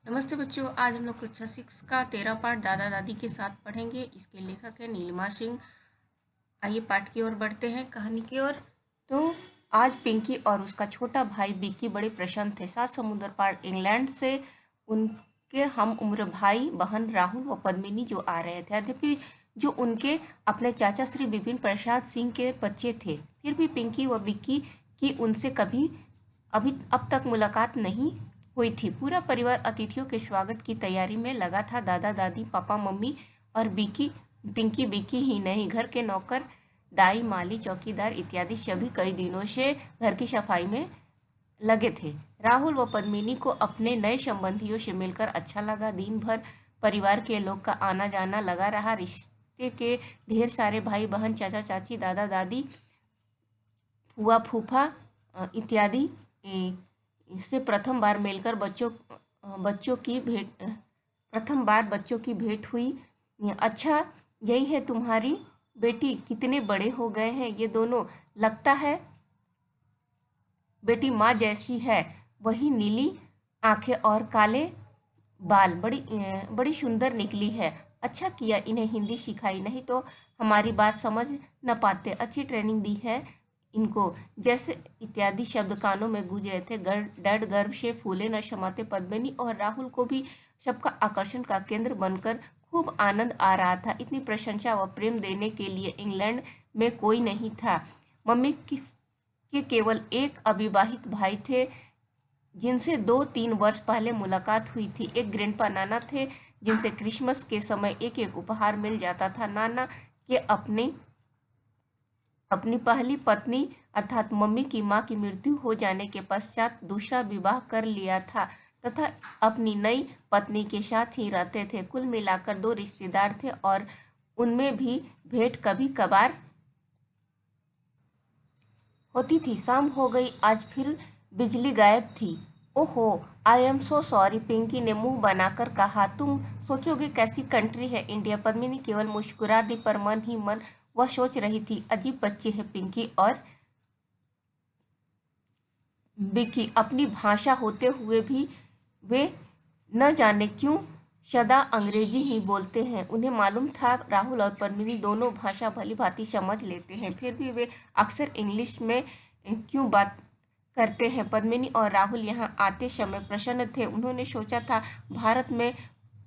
नमस्ते बच्चों। आज हम लोग कक्षा 6 का 13 पाठ दादा दादी के साथ पढ़ेंगे। इसके लेखक है नीलिमा सिंह। आइए पाठ की ओर बढ़ते हैं, कहानी की ओर। तो आज पिंकी और उसका छोटा भाई बिक्की बड़े प्रसन्न थे। 7 समुद्र पार इंग्लैंड से उनके हम उम्र भाई बहन राहुल व पद्मिनी जो आ रहे थे। यद्यपि जो उनके अपने चाचा श्री विपिन प्रसाद सिंह के बच्चे थे, फिर भी पिंकी व बिक्की की उनसे कभी अभी अब तक मुलाकात नहीं हुई थी। पूरा परिवार अतिथियों के स्वागत की तैयारी में लगा था। दादा दादी, पापा मम्मी और पिंकी बिक्की ही नहीं, घर के नौकर, दाई, माली, चौकीदार इत्यादि सभी कई दिनों से घर की सफाई में लगे थे। राहुल व पद्मिनी को अपने नए संबंधियों से मिलकर अच्छा लगा। दिन भर परिवार के लोग का आना जाना लगा रहा। रिश्ते के ढेर सारे भाई बहन, चाचा चाची, दादा दादी, फूआ फूफा इत्यादि इससे प्रथम बार मिलकर बच्चों की भेंट प्रथम बार बच्चों की भेंट हुई। अच्छा, यही है तुम्हारी बेटी, कितने बड़े हो गए हैं ये दोनों, लगता है बेटी माँ जैसी है। वही नीली आंखें और काले बाल, बड़ी सुंदर निकली है। अच्छा किया इन्हें हिंदी सिखाई, नहीं तो हमारी बात समझ न पाते। अच्छी ट्रेनिंग दी है इनको, जैसे इत्यादि शब्द कानों में गूंजे थे। डर गर्व से फूले न समाते। पद्मिनी और राहुल को भी सबका आकर्षण का केंद्र बनकर खूब आनंद आ रहा था। इतनी प्रशंसा व प्रेम देने के लिए इंग्लैंड में कोई नहीं था। मम्मी के केवल एक अविवाहित भाई थे, जिनसे 2-3 वर्ष पहले मुलाकात हुई थी। एक ग्रैंडपा नाना थे, जिनसे क्रिसमस के समय एक एक उपहार मिल जाता था। नाना के अपनी पहली पत्नी अर्थात मम्मी की मां की मृत्यु हो जाने के पश्चात दूसरा विवाह कर लिया था तथा अपनी नई पत्नी के साथ ही रहते थे। कुल मिलाकर 2 रिश्तेदार थे और उनमें भी भेंट कभी कभार होती थी। शाम हो गई, आज फिर बिजली गायब थी। ओहो, I am so sorry, Pinky ने मुंह बनाकर कहा। तुम सोचोगे कैसी कंट्री है इंडिया। पद्मिनी केवल मुस्कुरा दी, पर मन ही मन वह सोच रही थी, अजीब बच्चे हैं पिंकी और विकी। अपनी भाषा होते हुए भी वे न जाने क्यों सदा अंग्रेजी ही बोलते हैं। उन्हें मालूम था राहुल और पद्मिनी दोनों भाषा भली भांति समझ लेते हैं, फिर भी वे अक्सर इंग्लिश में क्यों बात करते हैं। पद्मिनी और राहुल यहाँ आते समय प्रसन्न थे। उन्होंने सोचा था भारत में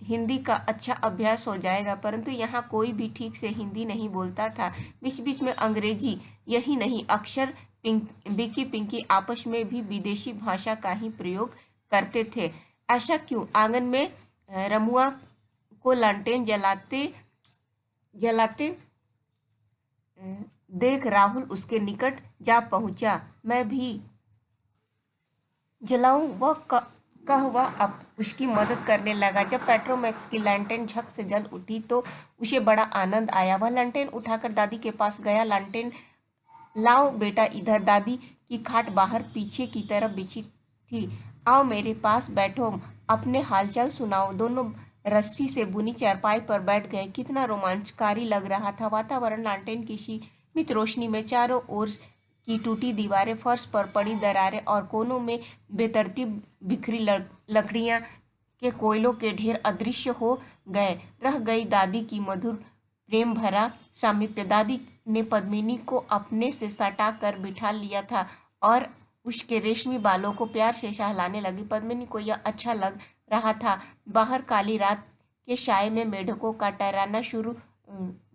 हिंदी का अच्छा अभ्यास हो जाएगा, परंतु यहाँ कोई भी ठीक से हिंदी नहीं बोलता था। बीच बीच में अंग्रेजी, यही नहीं, अक्सर विकी पिंकी आपस में भी विदेशी भाषा का ही प्रयोग करते थे। ऐसा क्यों? आंगन में रमुआ को लालटेन जलाते जलाते देख राहुल उसके निकट जा पहुंचा। मैं भी जलाऊं? कह वह अब उसकी मदद करने लगा। जब पेट्रोमैक्स की लैंटेन झक से जल उठी तो उसे बड़ा आनंद आया। वह लैंटेन उठाकर दादी के पास गया। लैंटेन लाओ बेटा इधर। दादी की खाट बाहर पीछे की तरफ बिछी थी। आओ मेरे पास बैठो, अपने हालचाल सुनाओ। दोनों रस्सी से बुनी चारपाई पर बैठ गए। कितना रोमांचकारी लग रहा था वातावरण। लैंटेन की सीमित रोशनी में चारों ओर की टूटी दीवारें, फर्श पर पड़ी दरारें और कोनों में बेतरतीब बिखरी लकड़ियां के कोयलों के ढेर अदृश्य हो गए। रह गई दादी की मधुर प्रेम भरा सामीप्य। दादी ने पद्मिनी को अपने से सटा कर बिठा लिया था और उसके रेशमी बालों को प्यार से सहलाने लगी। पद्मिनी को यह अच्छा लग रहा था। बाहर काली रात के साये में मेढकों का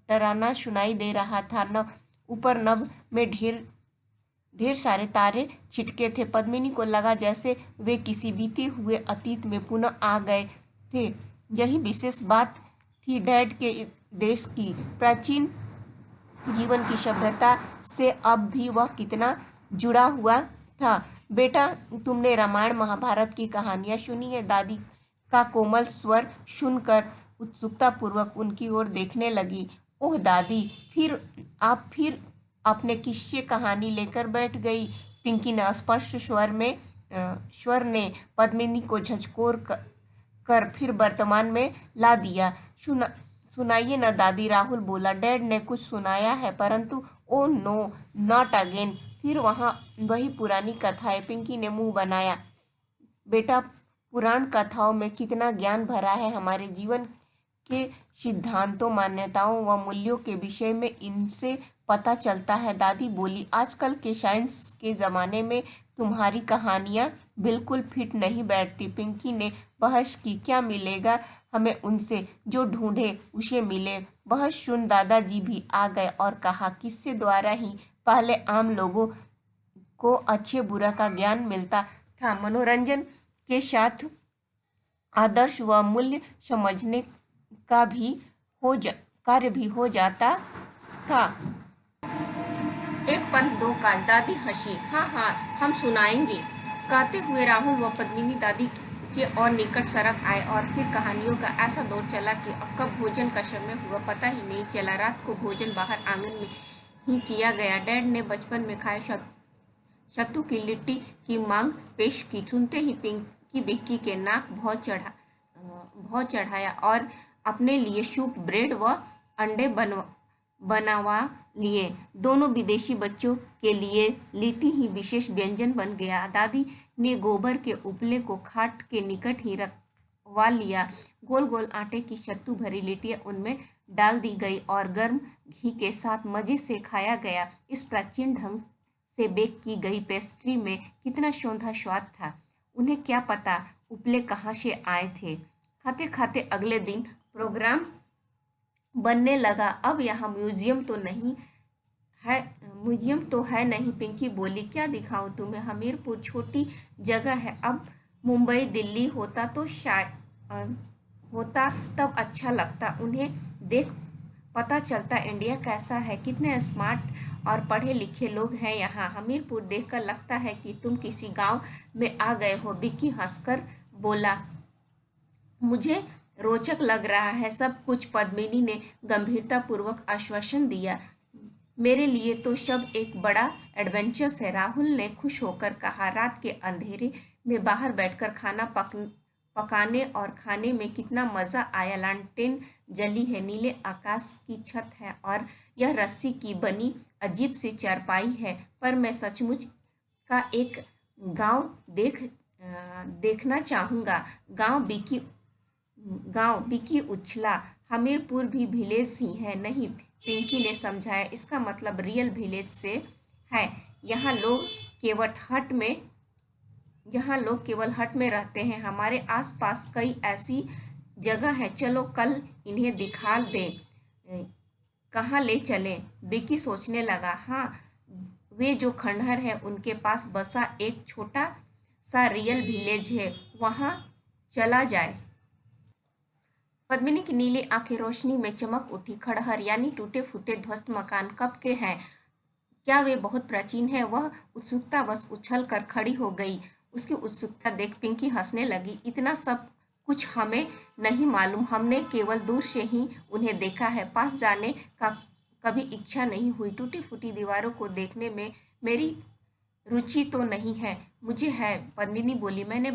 टराना सुनाई दे रहा था। न ऊपर नभ में ढेर सारे तारे छिटके थे। पद्मिनी को लगा जैसे वे किसी बीते हुए अतीत में पुनः आ गए थे। यही विशेष बात थी डैड के देश की। प्राचीन जीवन की सभ्यता से अब भी वह कितना जुड़ा हुआ था। बेटा, तुमने रामायण महाभारत की कहानियां सुनी है? दादी का कोमल स्वर सुनकर उत्सुकता पूर्वक उनकी ओर देखने लगी। ओह दादी, फिर अपने किस्से कहानी लेकर बैठ गई। पिंकी ने स्पष्ट स्वर ने पद्मिनी को झकझोर कर फिर वर्तमान में ला दिया। सुनाइए न दादी, राहुल बोला। डैड ने कुछ सुनाया है, परंतु ओ नो, नॉट अगेन। फिर वही पुरानी कथाएं। पिंकी ने मुंह बनाया। बेटा, पुराण कथाओं में कितना ज्ञान भरा है। हमारे जीवन के सिद्धांतों, मान्यताओं व मूल्यों के विषय में इनसे पता चलता है। दादी बोली, आजकल के साइंस के ज़माने में तुम्हारी कहानियाँ बिल्कुल फिट नहीं बैठती। पिंकी ने बहस की, क्या मिलेगा हमें उनसे, जो ढूंढे उसे मिले। बहस सुन दादाजी भी आ गए और कहा, किस्से द्वारा ही पहले आम लोगों को अच्छे बुरा का ज्ञान मिलता था। मनोरंजन के साथ आदर्श व मूल्य समझने का भी कार्य भी हो जाता था। एक पंथ दो काज। दादी हंसी, हाँ हाँ हम सुनाएंगे। कहते हुए राहुल व पद्मिनी दादी के और निकट सड़क आए और फिर कहानियों का ऐसा दौर चला कि अब कब भोजन का समय हुआ पता ही नहीं चला। रात को भोजन बाहर आंगन में ही किया गया। डैड ने बचपन में खाए सत्तू की लिट्टी की मांग पेश की। सुनते ही पिंकी बिक्की के नाक भौं चढ़ाया और अपने लिए सूप, ब्रेड व अंडे बनवा लिए। दोनों विदेशी बच्चों के लिए लिट्टी ही विशेष व्यंजन बन गया। दादी ने गोबर के उपले को खाट के निकट ही रखवा लिया। गोल गोल आटे की सत्तू भरी लिट्टियाँ उनमें डाल दी गई और गर्म घी के साथ मजे से खाया गया। इस प्राचीन ढंग से बेक की गई पेस्ट्री में कितना सौंधा स्वाद था। उन्हें क्या पता उपले कहाँ से आए थे। खाते खाते अगले दिन प्रोग्राम बनने लगा। अब यहाँ म्यूजियम तो है नहीं। पिंकी बोली, क्या दिखाऊं तुम्हें, हमीरपुर छोटी जगह है। अब मुंबई दिल्ली होता तो शायद होता तब अच्छा लगता। उन्हें देख पता चलता इंडिया कैसा है, कितने स्मार्ट और पढ़े लिखे लोग हैं यहाँ। हमीरपुर देखकर लगता है कि तुम किसी गांव में आ गए हो। विक्की हंसकर बोला, मुझे रोचक लग रहा है सब कुछ। पद्मिनी ने गंभीरतापूर्वक आश्वासन दिया, मेरे लिए तो सब एक बड़ा एडवेंचर है। राहुल ने खुश होकर कहा, रात के अंधेरे में बाहर बैठकर खाना पकाने और खाने में कितना मज़ा आया। लालटेन जली है, नीले आकाश की छत है और यह रस्सी की बनी अजीब सी चारपाई है। पर मैं सचमुच का एक गांव देखना चाहूँगा। गांव बिकी उछला, हमीरपुर भी विलेज ही है। नहीं, पिंकी ने समझाया, इसका मतलब रियल विलेज से है। यहाँ लोग केवल हट में रहते हैं। हमारे आसपास कई ऐसी जगह है, चलो कल इन्हें दिखा दे। कहाँ ले चलें? बिकी सोचने लगा। हाँ, वे जो खंडहर है उनके पास बसा एक छोटा सा रियल विलेज है, वहाँ चला जाए। पद्मिनी की नीली आंखें रोशनी में चमक उठी। खंडहर यानी टूटे फूटे ध्वस्त मकान कब के हैं? क्या वे बहुत प्राचीन है? वह उत्सुकता बस उछल कर खड़ी हो गई। उसकी उत्सुकता देख पिंकी हंसने लगी। इतना सब कुछ हमें नहीं मालूम, हमने केवल दूर से ही उन्हें देखा है, पास जाने का कभी इच्छा नहीं हुई। टूटी फूटी दीवारों को देखने में मेरी रुचि तो नहीं है। मुझे है, पद्मिनी बोली, मैंने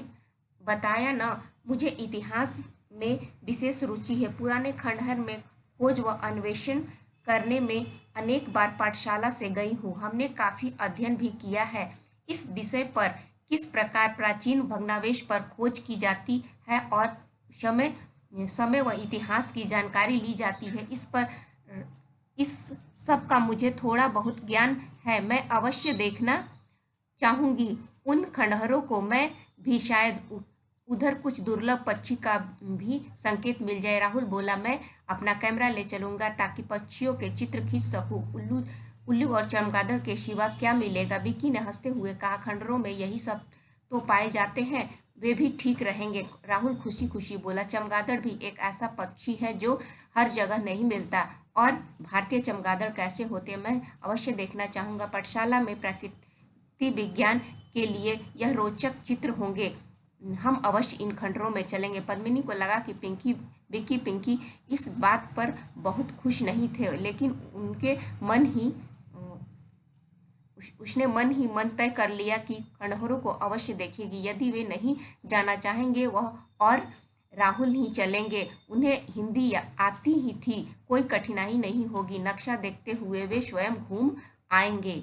बताया ना, मुझे इतिहास में विशेष रुचि है। पुराने खंडहर में खोज व अन्वेषण करने में अनेक बार पाठशाला से गई हूँ। हमने काफ़ी अध्ययन भी किया है इस विषय पर, किस प्रकार प्राचीन भग्नावशेष पर खोज की जाती है और समय व इतिहास की जानकारी ली जाती है। इस सब का मुझे थोड़ा बहुत ज्ञान है। मैं अवश्य देखना चाहूँगी उन खंडहरों को। मैं भी शायद उधर कुछ दुर्लभ पक्षी का भी संकेत मिल जाए। राहुल बोला, मैं अपना कैमरा ले चलूँगा ताकि पक्षियों के चित्र खींच सकूँ। उल्लू और चमगादड़ के सिवा क्या मिलेगा? विक्की ने हंसते हुए कहा, खंडहरों में यही सब तो पाए जाते हैं, वे भी ठीक रहेंगे। राहुल खुशी खुशी बोला, चमगादड़ भी एक ऐसा पक्षी है जो हर जगह नहीं मिलता। और भारतीय चमगादड़ कैसे होते हैं, मैं अवश्य देखना चाहूँगा। पाठशाला में प्रकृति विज्ञान के लिए यह रोचक चित्र होंगे। हम अवश्य इन खंडहरों में चलेंगे। पद्मिनी को लगा कि पिंकी इस बात पर बहुत खुश नहीं थे, लेकिन उसने मन ही मन तय कर लिया कि खंडहरों को अवश्य देखेगी। यदि वे नहीं जाना चाहेंगे वह और राहुल ही चलेंगे। उन्हें हिंदी आती ही थी, कोई कठिनाई नहीं होगी। नक्शा देखते हुए वे स्वयं घूम आएंगे।